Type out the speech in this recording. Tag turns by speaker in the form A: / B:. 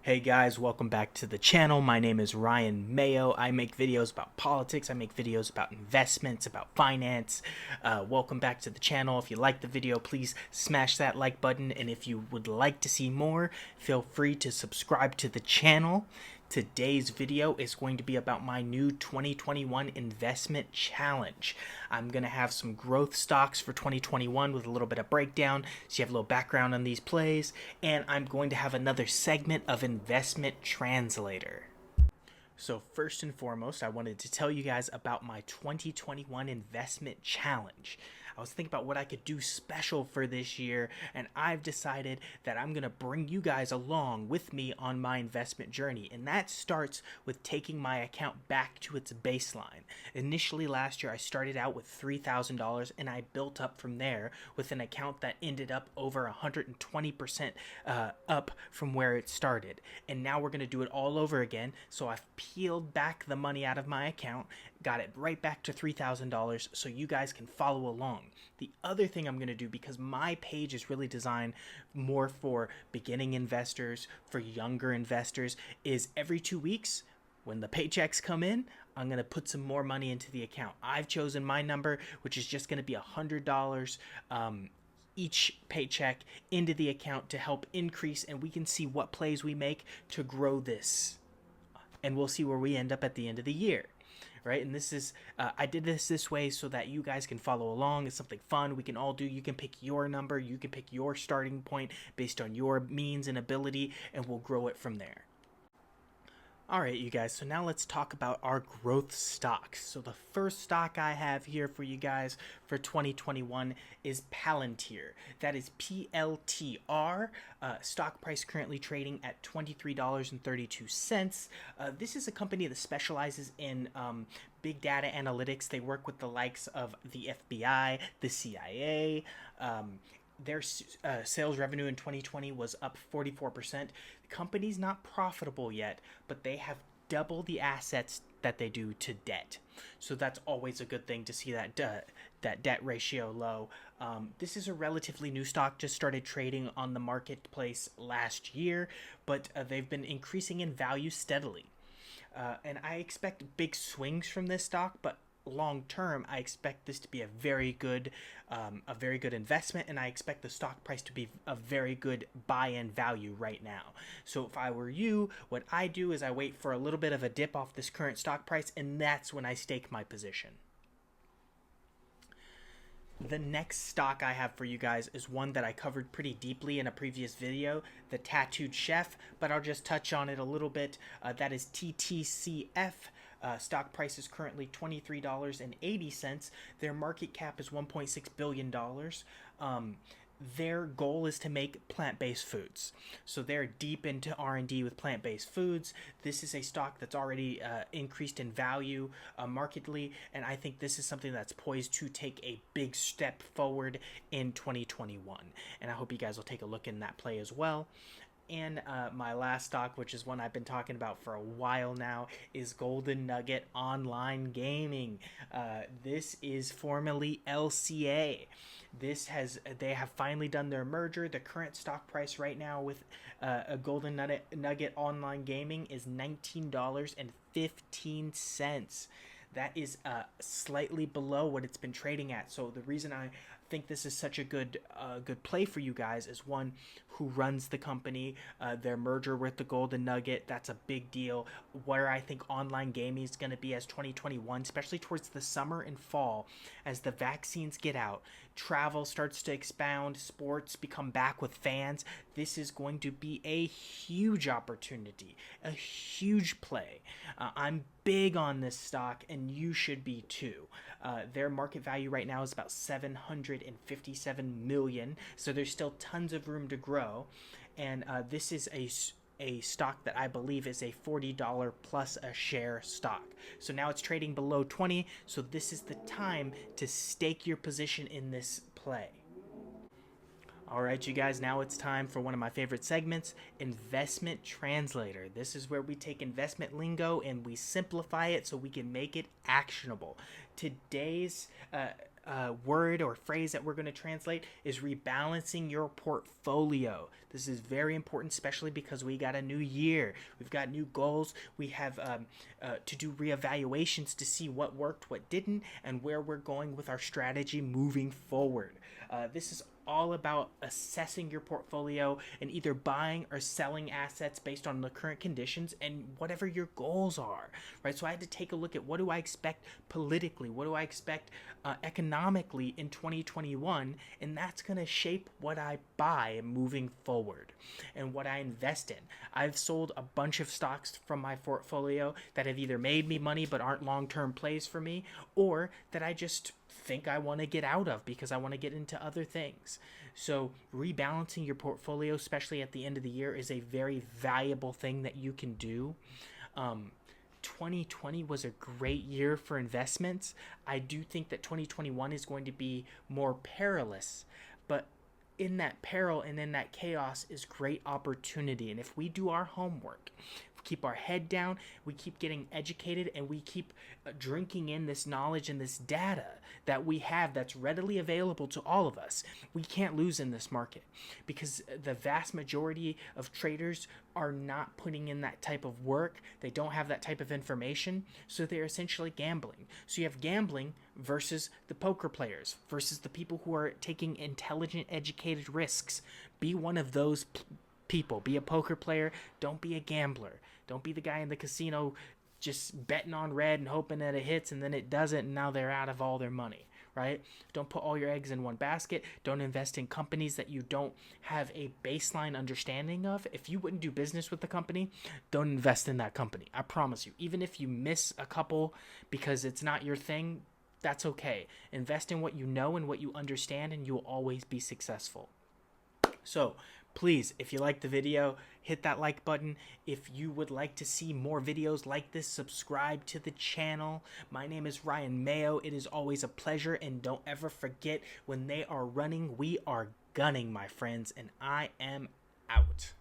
A: Hey guys, welcome back to the channel. My name is Ryan Mayo. I make videos about politics, I make videos about investments, about finance. Welcome back to the channel. If you like the video, please smash that like button. And if you would like to see more, feel free to subscribe to the channel. Today's video is going to be about my new 2021 investment challenge. I'm going to have some growth stocks for 2021 with a little bit of breakdown, so you have a little background on these plays, and I'm going to have another segment of investment translator. So first and foremost, I wanted to tell you guys about my 2021 investment challenge. I was thinking about what I could do special for this year, and I've decided that I'm going to bring you guys along with me on my investment journey. And that starts with taking my account back to its baseline. Initially last year, I started out with $3,000 and I built up from there with an account that ended up over 120% up from where it started. And now we're going to do it all over again. So I've peeled back the money out of my account, got it right back to $3,000 so you guys can follow along. The other thing I'm going to do, because my page is really designed more for beginning investors, for younger investors, is every 2 weeks when the paychecks come in, I'm going to put some more money into the account. I've chosen my number, which is just going to be $100 each paycheck into the account to help increase, and we can see what plays we make to grow this. And we'll see where we end up at the end of the year. Right, and this is I did this way so that you guys can follow along. It's something fun we can all do. You can pick your number, you can pick your starting point based on your means and ability, and we'll grow it from there. Alright, you guys, so now let's talk about our growth stocks. So the first stock I have here for you guys for 2021 is Palantir. That is PLTR. Stock price currently trading at $23.32. This is a company that specializes in big data analytics. They work with the likes of the FBI, the CIA. Their sales revenue in 2020 was up 44%. The company's not profitable yet, but they have double the assets that they do to debt. So that's always a good thing to see that debt ratio low. This is a relatively new stock, just started trading on the marketplace last year, but they've been increasing in value steadily. And I expect big swings from this stock, but long term, I expect this to be a very good investment, and I expect the stock price to be a very good buy-in value right now. So if I were you, what I do is I wait for a little bit of a dip off this current stock price, and that's when I stake my position. The next stock I have for you guys is one that I covered pretty deeply in a previous video, the Tattooed Chef, but I'll just touch on it a little bit. That is TTCF. Stock price is currently $23.80. Their market cap is $1.6 billion. Their goal is to make plant-based foods. So they're deep into R&D with plant-based foods. This is a stock that's already increased in value markedly, and I think this is something that's poised to take a big step forward in 2021. And I hope you guys will take a look in that play as well. And my last stock, which is one I've been talking about for a while now, is Golden Nugget Online Gaming. This is formerly LCA. They have finally done their merger. The current stock price right now with a Golden Nugget Online Gaming is $19.15. That is slightly below what it's been trading at. So the reason I think this is such a good play for you guys is one, who runs the company, their merger with the Golden Nugget, that's a big deal. Where I think online gaming is going to be as 2021, especially towards the summer and fall, as the vaccines get out, travel starts to expound, sports become back with fans. This is going to be a huge opportunity, a huge play. I'm big on this stock, and you should be too. Their market value right now is about $757 million, so there's still tons of room to grow. And this is a stock that I believe is a $40 plus a share stock. So now it's trading below 20, so this is the time to stake your position in this play. Alright, you guys, now it's time for one of my favorite segments, Investment Translator. This is where we take investment lingo and we simplify it so we can make it actionable. Today's word or phrase that we're going to translate is rebalancing your portfolio. This is very important, especially because we got a new year. We've got new goals. We have to do reevaluations to see what worked, what didn't, and where we're going with our strategy moving forward. This is all about assessing your portfolio and either buying or selling assets based on the current conditions and whatever your goals are, right? So I had to take a look at what do I expect politically, what do I expect economically in 2021, and that's going to shape what I buy moving forward and what I invest in. I've sold a bunch of stocks from my portfolio that have either made me money but aren't long-term plays for me, or that I just think I want to get out of because I want to get into other things. So rebalancing your portfolio, especially at the end of the year, is a very valuable thing that you can do. 2020 was a great year for investments. I do think that 2021 is going to be more perilous, but in that peril and in that chaos is great opportunity. And if we do our homework, keep our head down, we keep getting educated, and we keep drinking in this knowledge and this data that we have that's readily available to all of us, we can't lose in this market, because the vast majority of traders are not putting in that type of work. They don't have that type of information, so they're essentially gambling. So you have gambling versus the poker players versus the people who are taking intelligent, educated risks. Be one of those people. Be a poker player. Don't be a gambler. Don't be the guy in the casino just betting on red and hoping that it hits and then it doesn't, and now they're out of all their money, right? Don't put all your eggs in one basket. Don't invest in companies that you don't have a baseline understanding of. If you wouldn't do business with the company, don't invest in that company. I promise you. Even if you miss a couple because it's not your thing, that's okay. Invest in what you know and what you understand, and you'll always be successful. So please, if you liked the video, hit that like button. If you would like to see more videos like this, subscribe to the channel. My name is Ryan Mayo. It is always a pleasure, and don't ever forget, when they are running, we are gunning, my friends, and I am out.